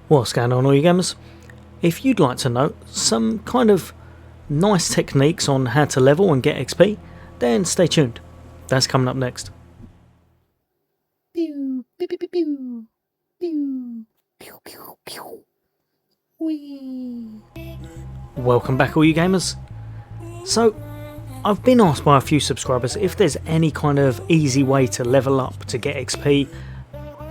What's going on, all you gamers? If you'd like to know some kind of nice techniques on how to level and get XP, then stay tuned. That's coming up next. Pew, pew, pew, pew, pew. Pew, pew, pew, pew. Whee. Welcome back, all you gamers. So, I've been asked by a few subscribers if there's any kind of easy way to level up to get XP.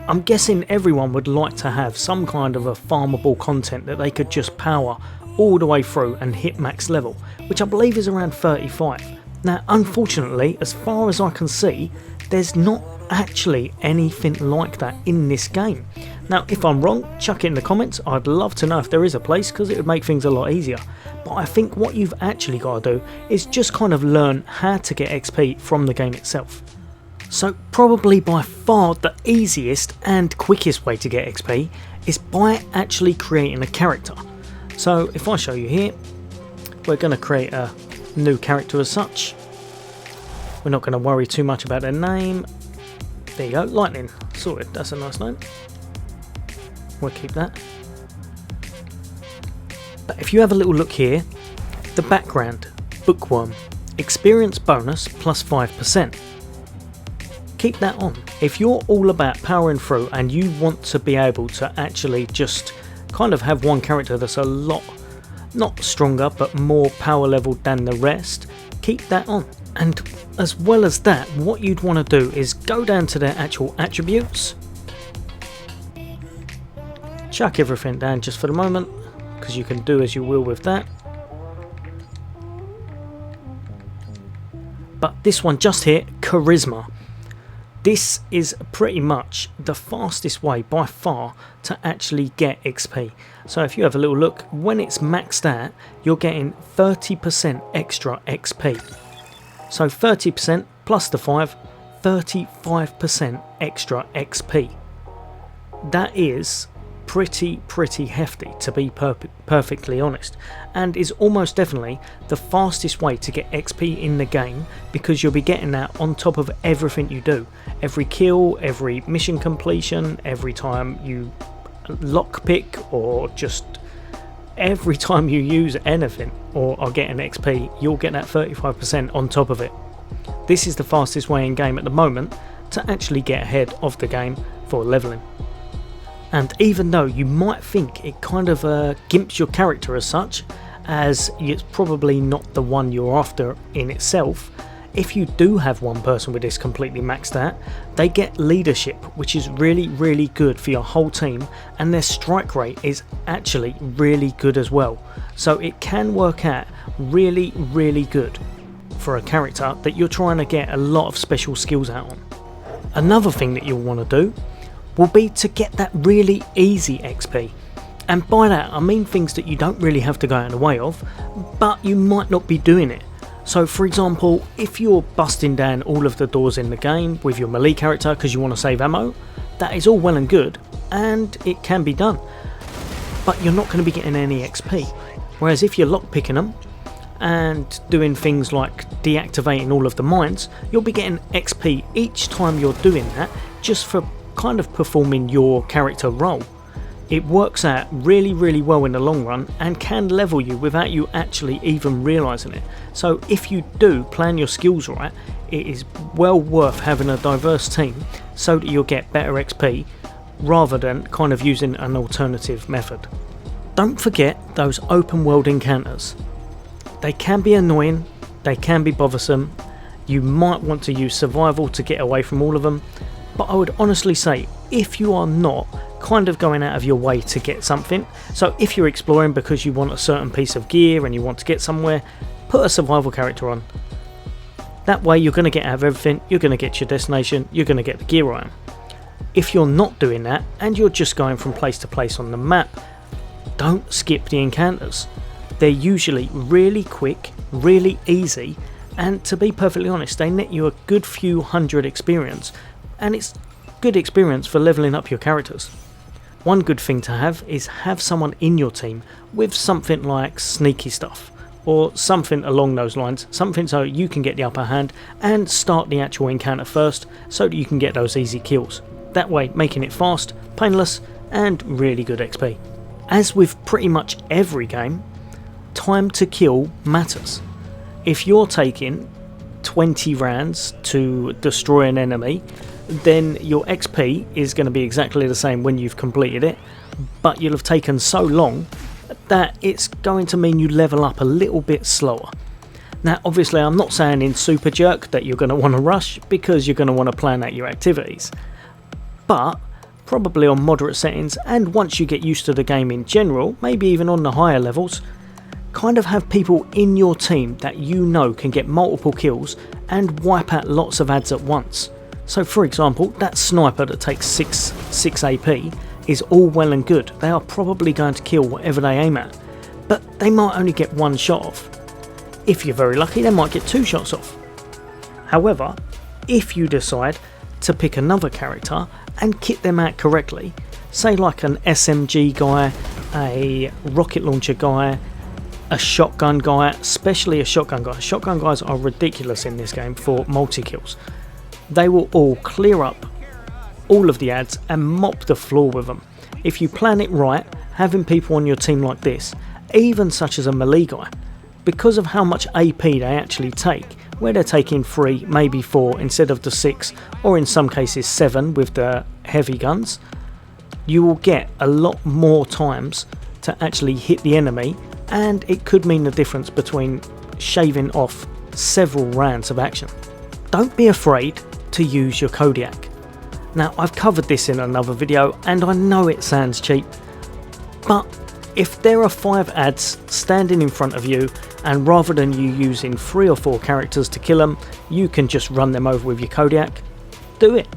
I'm guessing everyone would like to have some kind of a farmable content that they could just power all the way through and hit max level, which I believe is around 35. Now, unfortunately, as far as I can see, there's not actually anything like that in this game. Now, if I'm wrong, chuck it in the comments. I'd love to know if there is a place, because it would make things a lot easier. But I think what you've actually got to do is just kind of learn how to get XP from the game itself. So probably by far the easiest and quickest way to get XP is by actually creating a character. So if I show you here, we're going to create a new character as such. We're not going to worry too much about their name. There you go, Lightning, sorted, that's a nice name. We'll keep that. But if you have a little look here, the background, bookworm, experience bonus plus 5%. Keep that on. If you're all about powering through and you want to be able to actually just kind of have one character that's a lot, not stronger, but more power leveled than the rest, keep that on. And as well as that, what you'd want to do is go down to their actual attributes, chuck everything down just for the moment, because you can do as you will with that. But this one just here, charisma. This is pretty much the fastest way by far to actually get XP. So if you have a little look, when it's maxed out, you're getting 30% extra XP. So 30% plus the 5, 35% extra XP. That is pretty hefty, to be perfectly honest, and is almost definitely the fastest way to get XP in the game, because you'll be getting that on top of everything you do. Every kill, every mission completion, every time you lockpick, or just every time you use anything or are getting XP, you'll get that 35% on top of it. This is the fastest way in game at the moment to actually get ahead of the game for leveling. And even though you might think it kind of gimps your character as such, as it's probably not the one you're after in itself, if you do have one person with this completely maxed out, they get leadership, which is really good for your whole team, and their strike rate is actually really good as well. So it can work out really good for a character that you're trying to get a lot of special skills out on. Another thing that you'll want to do will be to get that really easy XP. And by that I mean things that you don't really have to go out of the way of, but you might not be doing it. So for example, if you're busting down all of the doors in the game with your melee character because you want to save ammo, that is all well and good, and it can be done, but you're not going to be getting any XP. Whereas if you're lockpicking them and doing things like deactivating all of the mines, you'll be getting XP each time you're doing that, just for kind of performing your character role. It works out really well in the long run and can level you without you actually even realising it. So if you do plan your skills right, it is well worth having a diverse team so that you'll get better XP rather than kind of using an alternative method. Don't forget those open world encounters. They can be annoying, they can be bothersome, you might want to use survival to get away from all of them, but I would honestly say, if you are not kind of going out of your way to get something, so if you're exploring because you want a certain piece of gear and you want to get somewhere, put a survival character on. That way you're going to get out of everything, you're going to get your destination, you're going to get the gear item. If you're not doing that and you're just going from place to place on the map, don't skip the encounters. They're usually really quick, really easy, and to be perfectly honest, they net you a good few hundred experience, and it's good experience for leveling up your characters. One good thing to have is have someone in your team with something like sneaky stuff, or something along those lines, something so you can get the upper hand and start the actual encounter first so that you can get those easy kills. That way, making it fast, painless, and really good XP. As with pretty much every game, time to kill matters. If you're taking 20 rounds to destroy an enemy, then your XP is going to be exactly the same when you've completed it, but you'll have taken so long that it's going to mean you level up a little bit slower. Now obviously I'm not saying in Super Jerk that you're going to want to rush, because you're going to want to plan out your activities, but probably on moderate settings, and once you get used to the game in general, maybe even on the higher levels, kind of have people in your team that you know can get multiple kills and wipe out lots of adds at once. So for example, that sniper that takes 6 AP is all well and good. They are probably going to kill whatever they aim at, but they might only get one shot off. If you're very lucky, they might get 2 shots off. However, if you decide to pick another character and kit them out correctly, say like an SMG guy, a rocket launcher guy, a shotgun guy, especially a shotgun guy. Shotgun guys are ridiculous in this game for multi-kills. They will all clear up all of the adds and mop the floor with them. If you plan it right, having people on your team like this, even such as a melee guy, because of how much AP they actually take, where they're taking 3, maybe 4 instead of the 6, or in some cases 7 with the heavy guns, you will get a lot more times to actually hit the enemy, and it could mean the difference between shaving off several rounds of action. Don't be afraid to use your Kodiak. Now I've covered this in another video and I know it sounds cheap, but if there are 5 adds standing in front of you, and rather than you using 3 or 4 characters to kill them, you can just run them over with your Kodiak, do it.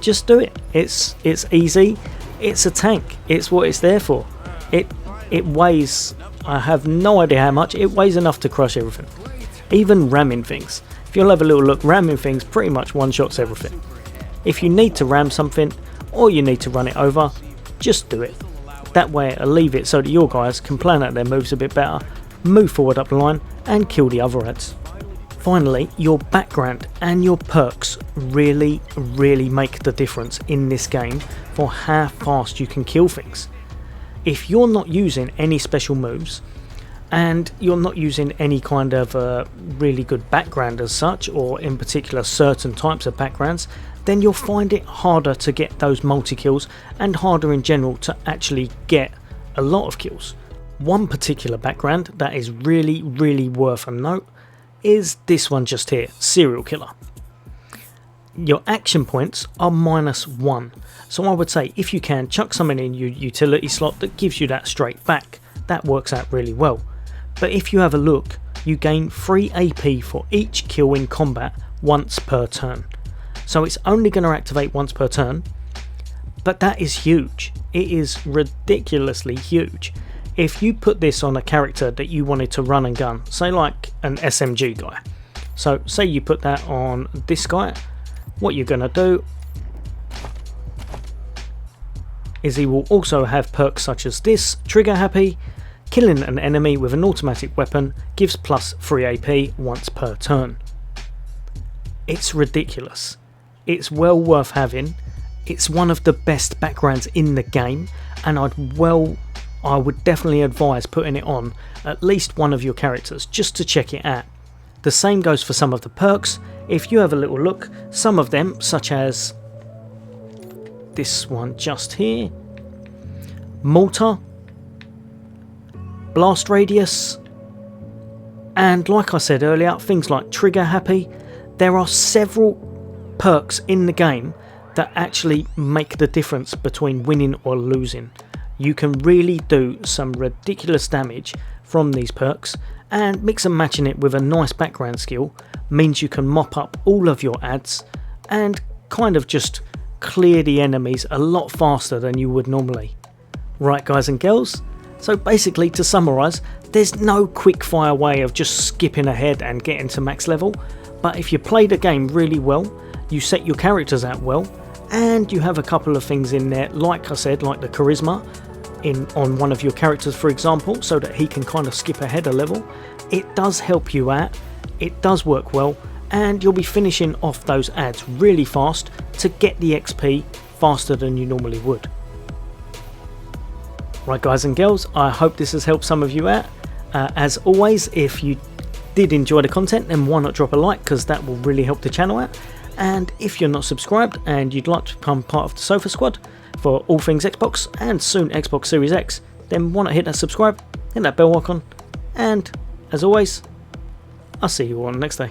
Just do it. It's easy. It's a tank. It's what it's there for. It weighs, I have no idea how much, it weighs enough to crush everything. Even ramming things. If you'll have a little look, ramming things pretty much one-shots everything. If you need to ram something, or you need to run it over, just do it. That way it'll leave it so that your guys can plan out their moves a bit better, move forward up the line, and kill the other adds. Finally, your background and your perks really make the difference in this game for how fast you can kill things. If you're not using any special moves, and you're not using any kind of really good background as such, or in particular certain types of backgrounds, then you'll find it harder to get those multi-kills, and harder in general to actually get a lot of kills. One particular background that is really worth a note is this one just here, Serial Killer. Your action points are -1, so I would say if you can, chuck something in your utility slot that gives you that straight back. That works out really well. But if you have a look, you gain 3 AP for each kill in combat once per turn. So it's only going to activate once per turn, but that is huge. It is ridiculously huge. If you put this on a character that you wanted to run and gun, say like an SMG guy, so say you put that on this guy, what you're going to do is he will also have perks such as this, Trigger Happy. Killing an enemy with an automatic weapon gives plus 3 AP once per turn. It's ridiculous. It's well worth having. It's one of the best backgrounds in the game, and I would definitely advise putting it on at least one of your characters just to check it out. The same goes for some of the perks. If you have a little look, some of them, such as this one just here, Mortar, Blast Radius, and like I said earlier, things like Trigger Happy. There are several perks in the game that actually make the difference between winning or losing. You can really do some ridiculous damage from these perks, and mix and matching it with a nice background skill means you can mop up all of your adds and kind of just clear the enemies a lot faster than you would normally. Right guys and girls, so basically to summarise, there's no quick fire way of just skipping ahead and getting to max level, but if you play the game really well, you set your characters out well, and you have a couple of things in there, like I said, like the charisma on one of your characters for example, so that he can kind of skip ahead a level. It does help you out, it does work well, and you'll be finishing off those adds really fast to get the XP faster than you normally would. Right, guys and girls, I hope this has helped some of you out. As always, if you did enjoy the content, then why not drop a like, because that will really help the channel out. And if you're not subscribed and you'd like to become part of the Sofa Squad for all things Xbox and soon Xbox Series X, then why not hit that subscribe, hit that bell icon, and as always, I'll see you all on the next day.